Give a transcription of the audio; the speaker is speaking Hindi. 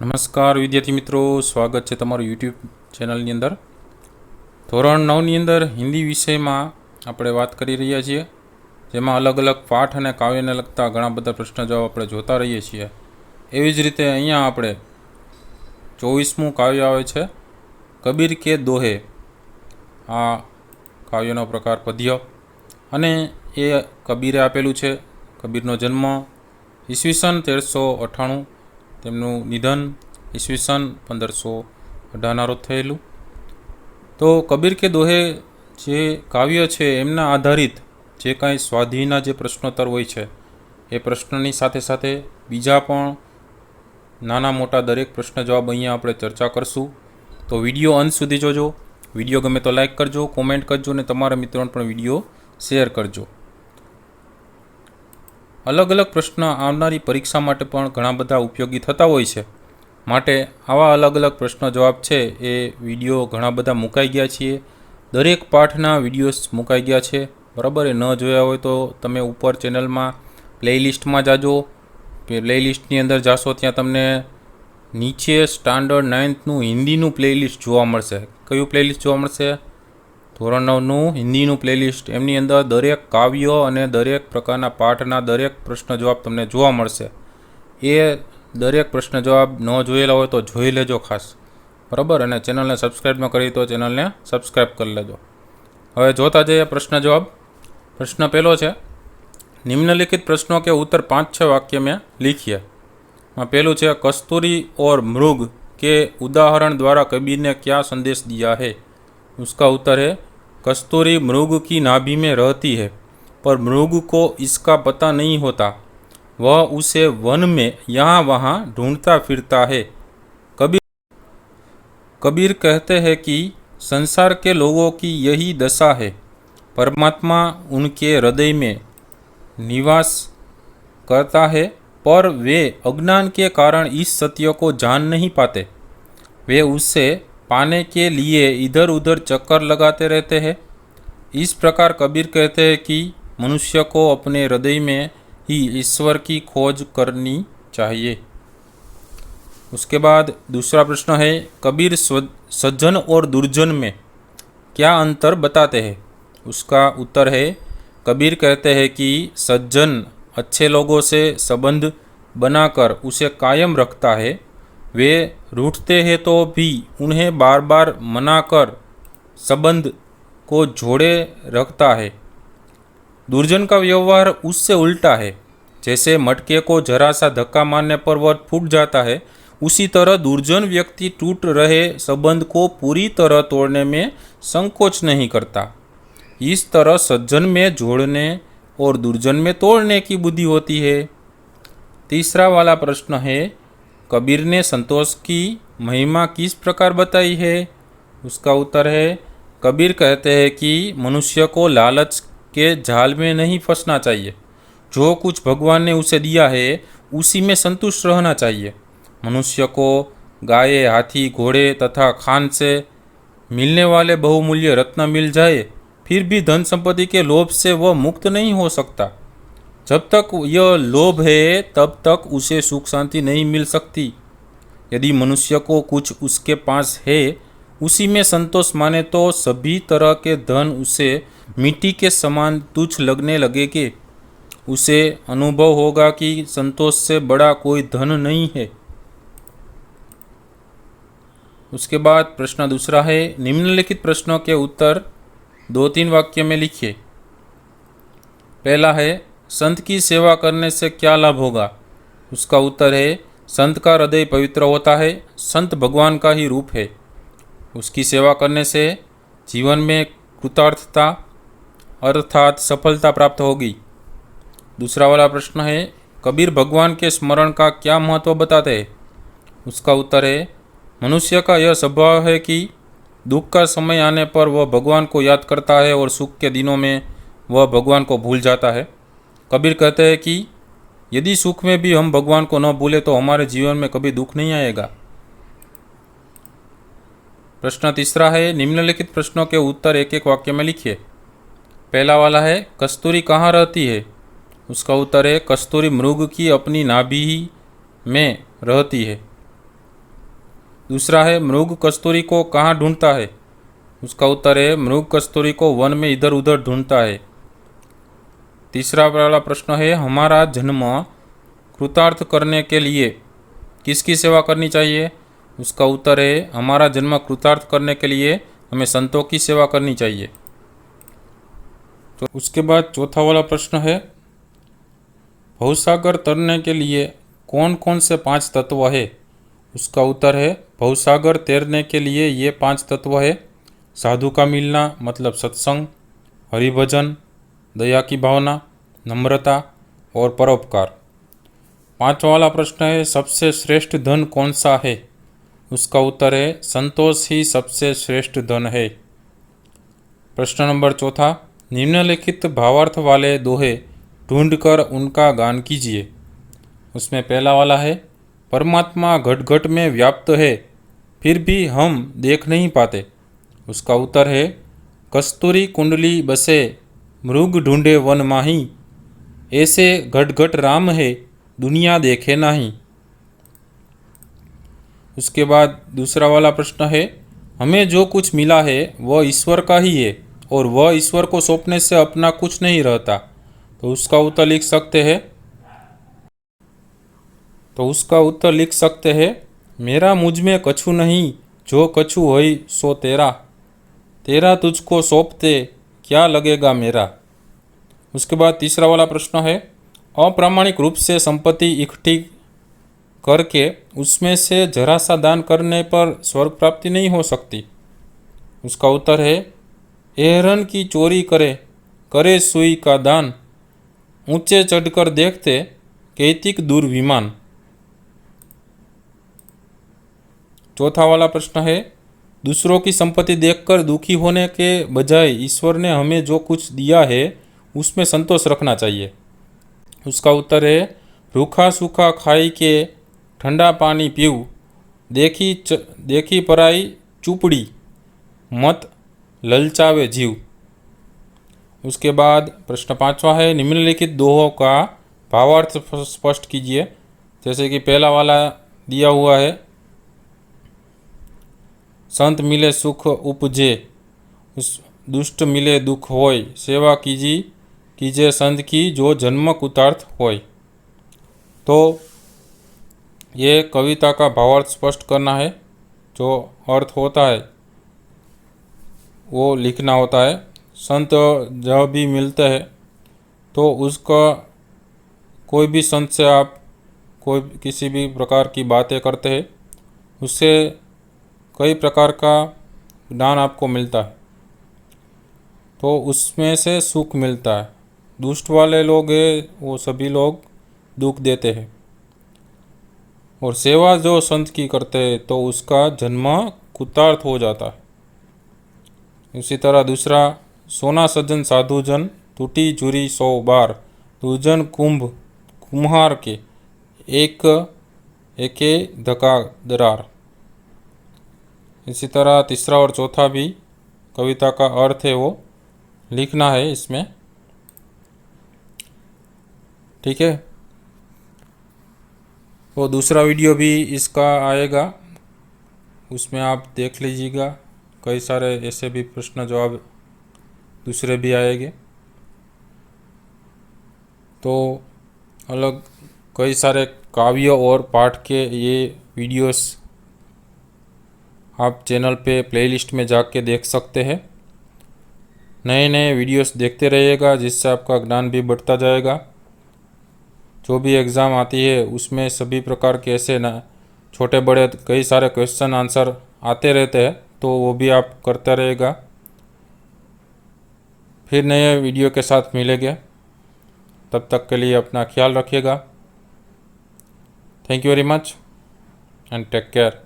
નમસ્કાર વિદ્યાર્થી મિત્રો, સ્વાગત છે તમારું યુટ્યુબ ચેનલની અંદર. ધોરણ 9ની અંદર હિન્દી વિષયમાં આપણે વાત કરી રહ્યા છીએ, જેમાં અલગ અલગ પાઠ અને કાવ્યને લગતા ઘણા બધા પ્રશ્ન જવાબ આપણે જોતા રહીએ છીએ. એવી જ રીતે અહીંયા આપણે 24મું કાવ્ય આવે છે કબીર કે દોહે. આ કાવ્યનો પ્રકાર પદ્ય, અને એ કબીરે આપેલું છે. કબીરનો જન્મ ઈસવીસન 1398, તેમનું નિધન ઈસવીસન 1518 રોજ થયેલું. તો કબીર કે દોહે જે કાવ્ય છે એમના આધારિત જે કાંઈ સ્વાધ્યાયના જે પ્રશ્નોત્તર હોય છે એ પ્રશ્નની સાથે સાથે બીજા પણ નાના મોટા દરેક પ્રશ્ન જવાબ અહીંયા આપણે ચર્ચા કરશું. તો વિડીયો અંત સુધી જોજો. વિડીયો ગમે તો લાઈક કરજો, કોમેન્ટ કરજો અને તમારા મિત્રોને પણ વિડીયો શેર કરજો. અલગ અલગ પ્રશ્ન આવનારી પરીક્ષા માટે પણ ઘણા બધા ઉપયોગી થતા હોય છે, માટે આવા અલગ અલગ પ્રશ્ન જવાબ છે એ વિડીયો ઘણા બધા મુકાઈ ગયા છીએ. દરેક પાઠના વિડીયોઝ મુકાઈ ગયા છે, બરાબર. એ ન જોયા હોય તો તમે ઉપર ચેનલમાં પ્લેલિસ્ટમાં જાજો. પ્લેલિસ્ટની અંદર જાશો ત્યાં તમને નીચે સ્ટાન્ડર્ડ 9થનું હિન્દીનું પ્લેલિસ્ટ જોવા મળશે. કયું પ્લેલિસ્ટ જોવા મળશે? ધોરણ 9નું હિન્દીનું પ્લેલિસ્ટ. એમની અંદર દરેક કાવ્ય અને દરેક પ્રકારના પાઠના દરેક પ્રશ્ન જવાબ તમને જોવા મળશે. એ દરેક પ્રશ્ન જવાબ ન જોયેલા હોય તો જોઈ લેજો ખાસ, બરાબર. અને ચેનલને સબસ્ક્રાઈબ ન કરી તો ચેનલને સબસ્ક્રાઈબ કરી લેજો. હવે જોતા જઈએ પ્રશ્ન જવાબ. પ્રશ્ન પહેલો છે, निम्नलिखित प्रश्नों के उत्तर 5-6 वाक्य में लिखिए. पहलू है, कस्तूरी और मृग के उदाहरण द्वारा कबीर ने क्या संदेश दिया है? उसका उत्तर है, कस्तूरी मृग की नाभि में रहती है, पर मृग को इसका पता नहीं होता. वह उसे वन में यहाँ वहाँ ढूंढता फिरता है. कबीर कहते हैं कि संसार के लोगों की यही दशा है. परमात्मा उनके हृदय में निवास करता है, पर वे अज्ञान के कारण इस सत्य को जान नहीं पाते. वे उससे पाने के लिए इधर उधर चक्कर लगाते रहते हैं. इस प्रकार कबीर कहते हैं कि मनुष्य को अपने हृदय में ही ईश्वर की खोज करनी चाहिए. उसके बाद दूसरा प्रश्न है, कबीर सज्जन और दुर्जन में क्या अंतर बताते हैं? उसका उत्तर है, कबीर कहते हैं कि सज्जन अच्छे लोगों से संबंध बनाकर उसे कायम रखता है. वे रूठते हैं तो भी उन्हें बार बार मनाकर संबंध को जोड़े रखता है. दुर्जन का व्यवहार उससे उल्टा है. जैसे मटके को जरा सा धक्का मारने पर वह फूट जाता है, उसी तरह दुर्जन व्यक्ति टूट रहे संबंध को पूरी तरह तोड़ने में संकोच नहीं करता. इस तरह सज्जन में जोड़ने और दुर्जन में तोड़ने की बुद्धि होती है. तीसरा वाला प्रश्न है, कबीर ने संतोष की महिमा किस प्रकार बताई है? उसका उत्तर है, कबीर कहते हैं कि मनुष्य को लालच के जाल में नहीं फंसना चाहिए. जो कुछ भगवान ने उसे दिया है उसी में संतुष्ट रहना चाहिए. मनुष्य को गाय, हाथी, घोड़े तथा खान से मिलने वाले बहुमूल्य रत्न मिल जाए, फिर भी धन संपत्ति के लोभ से वह मुक्त नहीं हो सकता. जब तक यह लोभ है तब तक उसे सुख शांति नहीं मिल सकती. यदि मनुष्य को कुछ उसके पास है उसी में संतोष माने तो सभी तरह के धन उसे मिट्टी के समान तुच्छ लगने लगेंगे. उसे अनुभव होगा कि संतोष से बड़ा कोई धन नहीं है. उसके बाद प्रश्न दूसरा है, निम्नलिखित प्रश्नों के उत्तर 2-3 वाक्य में लिखिए. पहला है, संत की सेवा करने से क्या लाभ होगा? उसका उत्तर है, संत का हृदय पवित्र होता है. संत भगवान का ही रूप है. उसकी सेवा करने से जीवन में कृतार्थता अर्थात सफलता प्राप्त होगी. दूसरा वाला प्रश्न है, कबीर भगवान के स्मरण का क्या महत्व बताते हैं? उसका उत्तर है, मनुष्य का यह स्वभाव है कि दुख का समय आने पर वह भगवान को याद करता है और सुख के दिनों में वह भगवान को भूल जाता है. कबीर कहते हैं कि यदि सुख में भी हम भगवान को न भूले तो हमारे जीवन में कभी दुख नहीं आएगा. प्रश्न तीसरा है, निम्नलिखित प्रश्नों के उत्तर एक एक वाक्य में लिखिए. पहला वाला है, कस्तूरी कहाँ रहती है? उसका उत्तर है, कस्तूरी मृग की अपनी नाभि में रहती है. दूसरा है मृग कस्तूरी को कहाँ ढूंढता है। उसका उत्तर है मृग कस्तूरी को वन में इधर उधर ढूंढता है। तीसरा वाला प्रश्न है हमारा जन्म कृतार्थ करने के लिए किसकी सेवा करनी चाहिए। उसका उत्तर है हमारा जन्म कृतार्थ करने के लिए हमें संतों की सेवा करनी चाहिए। तो उसके बाद चौथा वाला प्रश्न है भवसागर तरने के लिए कौन कौन से 5 तत्व है। उसका उत्तर है भवसागर तैरने के लिए ये 5 तत्व है। साधु का मिलना मतलब सत्संग, हरिभजन, दया की भावना, नम्रता और परोपकार। पांचवा वाला प्रश्न है सबसे श्रेष्ठ धन कौन सा है। उसका उत्तर है संतोष ही सबसे श्रेष्ठ धन है। प्रश्न नंबर चौथा निम्नलिखित भावार्थ वाले दोहे ढूंढकर उनका गान कीजिए। उसमें पहला वाला है परमात्मा घट घट में व्याप्त है फिर भी हम देख नहीं पाते। उसका उत्तर है कस्तूरी कुंडली बसे मृग ढूंढे वन माही ऐसे घट घट राम है दुनिया देखे नहीं। उसके बाद दूसरा वाला प्रश्न है हमें जो कुछ मिला है वह ईश्वर का ही है और वह ईश्वर को सौंपने से अपना कुछ नहीं रहता। तो उसका उत्तर लिख सकते हैं मेरा मुझ में कछु नहीं जो कछु होई सो तेरा, तेरा तुझको सौंपते क्या लगेगा मेरा। उसके बाद तीसरा वाला प्रश्न है अप्रामाणिक रूप से संपत्ति इकट्ठी करके उसमें से जरा सा दान करने पर स्वर्ग प्राप्ति नहीं हो सकती। उसका उत्तर है एहरन की चोरी करे करे सुई का दान ऊंचे चढ़कर देखते कैतिक दूर विमान। चौथा वाला प्रश्न है दूसरों की संपत्ति देखकर दुखी होने के बजाय ईश्वर ने हमें जो कुछ दिया है उसमें संतोष रखना चाहिए। उसका उत्तर है रूखा सूखा खाई के ठंडा पानी पीऊ देखी पराई चुपड़ी मत ललचावे जीव। उसके बाद प्रश्न पांचवा है निम्नलिखित दोहों का भावार्थ स्पष्ट कीजिए। जैसे कि पहला वाला दिया हुआ है संत मिले सुख उपजे उस दुष्ट मिले दुख होय सेवा कीजे संत की जो जन्म कृतार्थ होय। तो ये कविता का भावार्थ स्पष्ट करना है, जो अर्थ होता है वो लिखना होता है। संत जब भी मिलते हैं तो उसका कोई भी संत से आप कोई किसी भी प्रकार की बातें करते हैं उससे कई प्रकार का ज्ञान आपको मिलता है, तो उसमें से सुख मिलता है। दुष्ट वाले लोग हैं वो सभी लोग दुख देते हैं और सेवा जो संत की करते हैं तो उसका जन्म कृतार्थ हो जाता है। इसी तरह दूसरा सोना सज्जन साधुजन टूटी चूरी 100 बार दूजन कुम्हार के एके धका दरार। इसी तरह तीसरा और चौथा भी कविता का अर्थ है वो लिखना है इसमें, ठीक है। तो दूसरा वीडियो भी इसका आएगा, उसमें आप देख लीजिएगा। कई सारे ऐसे भी प्रश्न जवाब दूसरे भी आएंगे। तो अलग कई सारे काव्य और पाठ के ये वीडियोस आप चैनल पे प्लेलिस्ट में जाके देख सकते हैं। नए नए वीडियोस देखते रहिएगा जिससे आपका ज्ञान भी बढ़ता जाएगा। जो भी एग्ज़ाम आती है उसमें सभी प्रकार के ऐसे ना छोटे बड़े कई सारे क्वेश्चन आंसर आते रहते हैं, तो वो भी आप करते रहेगा। फिर नए वीडियो के साथ मिलेंगे, तब तक के लिए अपना ख्याल रखिएगा। Thank you very much and take care.